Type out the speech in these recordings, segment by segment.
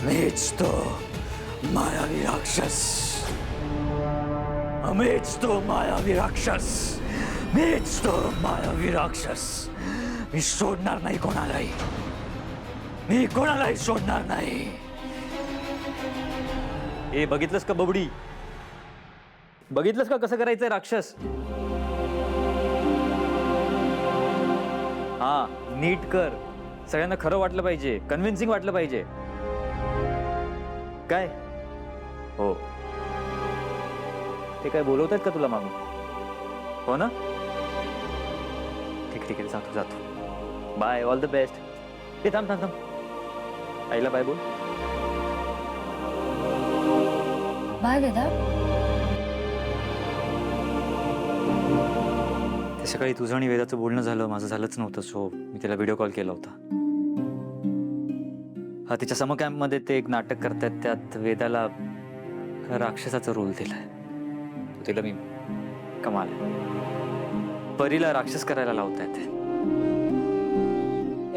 मीच तो मायावी राक्षस, मीच तो मायावी राक्षस, मीच तो मायावी राक्षस. मी सोडणार नाही कोणालाही, मी कोणालाही सोडणार नाही. ए बघितलंस का बबडी, बघितलंस का कसं करायचंय राक्षस. हा नीट कर, सगळ्यांना खरं वाटलं पाहिजे, कन्व्हिन्सिंग वाटलं पाहिजे. काय हो ते काय बोलवतात का तुला मागून? हो ना, ठीक आहे जातो जातो. Bye, all the best. हे थांब थांब थांब, आईला बाय बोल. बाय वेदा. ते सकाळी तुझं आणि वेदाचं बोलणं झालं, माझं झालंच नव्हतं. सो मी त्याला व्हिडिओ कॉल केला होता. हा तिच्या समर कॅम्पमध्ये ते एक नाटक करतायत, त्यात वेदाला राक्षसाचा रोल दिलाय. तिला मी कमाल, परीला राक्षस करायला लावतायत.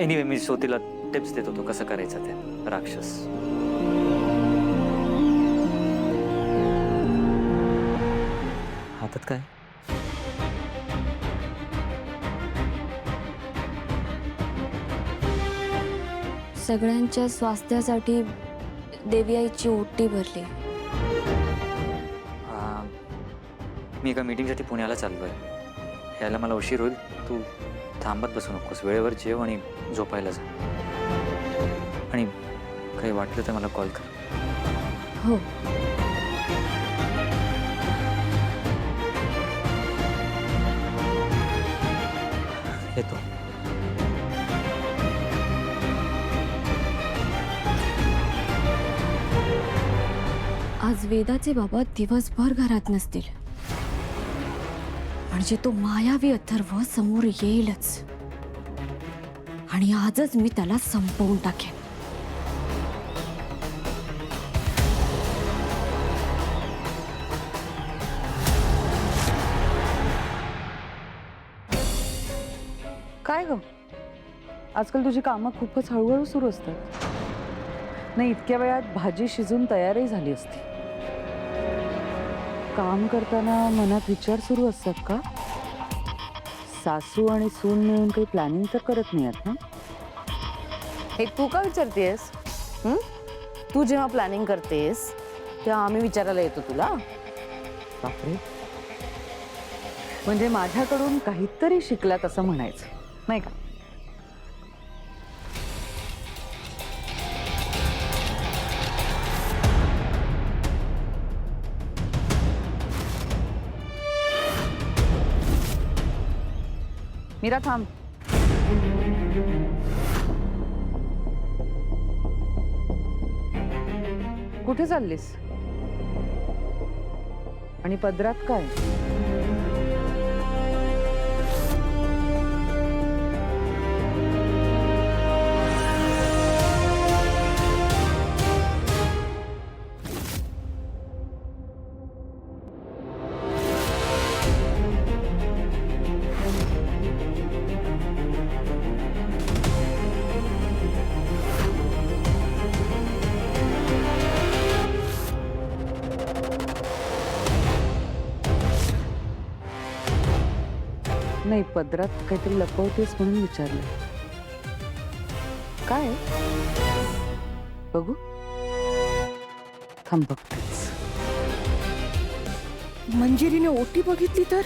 एनिवे मी तिला टिप्स देत होतो कसं करायचं ते राक्षस. हातात काय? सगळ्यांच्या स्वास्थ्यासाठी देवी आईची ओटी भरली. मी एका मीटिंगसाठी पुण्याला चाललोय, यायला मला उशीर होईल. तू थांबत बसू नकोस, वेळेवर जेव आणि झोपायला जा. आणि काही वाटलं तर मला कॉल कर. हो. येतो. आज वेदाचे बाबा दिवसभर घरात नसतील, म्हणजे तो मायावी अथर्व समोर येईलच. आणि आजच मी त्याला संपवून टाकेन. काय ग, आजकाल तुझी कामं खूपच हळूहळू सुरू असतात. नाही इतक्या वेळात भाजी शिजून तयारही झाली असती. काम करताना मनात विचार सुरू असतात का? सासू आणि सून मिळून काही प्लॅनिंग तर करत नाही ना? हे तू का विचारतेस? तू जेव्हा प्लॅनिंग करतेस तेव्हा आम्ही विचारायला येतो तुला. बापरे, म्हणजे माझ्याकडून काहीतरी शिकलात असं म्हणायचं नाही का? मीरा थांब. कुठे चाललीस? आणि पदरात काय? नाही, पदरात काहीतरी लपवतेस म्हणून विचारलं. काय बघू? थांब बघतेच. मंजिरीने ओटी बघितली तर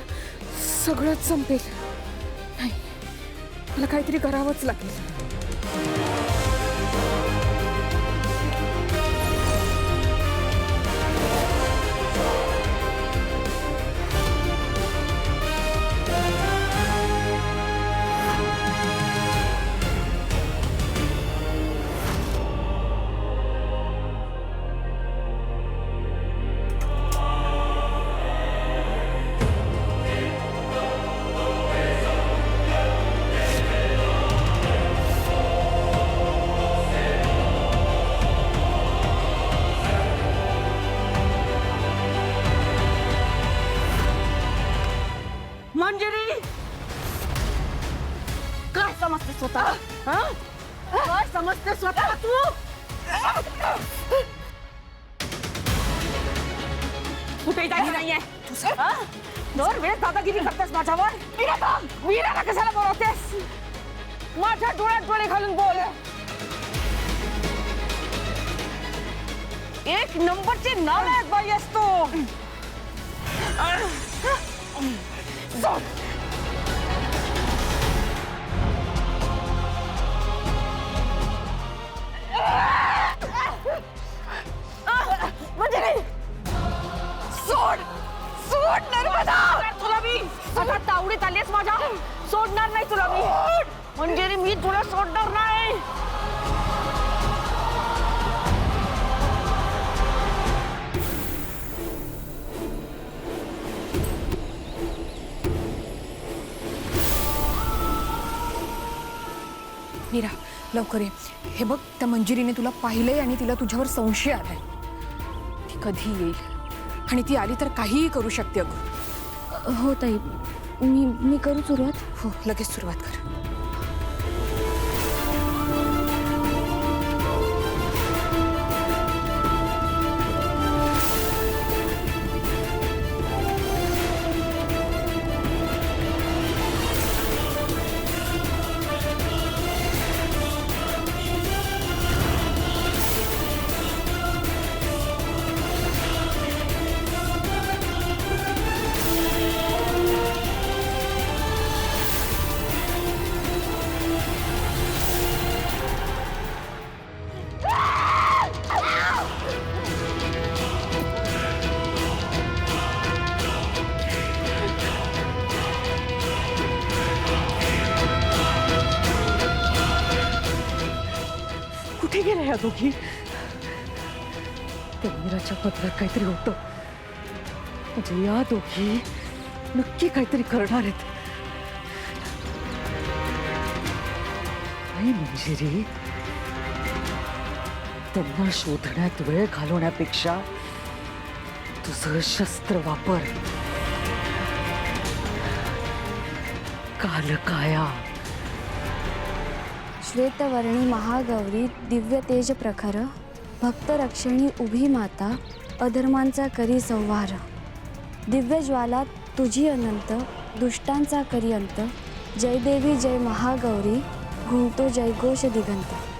सगळंच संपेल. नाही, मला काहीतरी करावंच लागेल. स्वतः हा? काय समजते स्वतः तू कुठेही जायचं नाहीये हा? दर वेळेस दादागिरी करतेस माझ्यावर वीराला कशाला बोलवतेस माझ्या डोळ्यात डोळे घालून बोल एक नंबरची नालायक बाई असतो सोड सोड नर्मदा तुला मी आता तावडीत आलीस माझ्या सोडणार नाही तुला मी म्हणजे मी तुला सोडणार नाही मीरा लवकर ये हे बघ त्या मंजिरीने तुला पाहिलंय आणि तिला तुझ्यावर संशय आलाय ती कधी येईल आणि ती आली तर काहीही करू शकते अगं हो ताई मी करू सुरुवात हो लगेच सुरुवात कर कुठे गेल्या या दोघी त्या मीराच्या पत्रात काहीतरी होतं म्हणजे या दोघी नक्की काहीतरी करणार आहेत आई मंजिरी त्यांना शोधण्यात वेळ घालवण्यापेक्षा तुझं शस्त्र वापर कालकाया श्वेतवर्णी महागौरी दिव्य तेज प्रखर भक्तरक्षणी उभी माता अधर्मांचा करी संहार दिव्य ज्वाला तुझी अनंत दुष्टांचा करी अंत जय देवी जय महागौरी घुमतो जयघोष दिगंत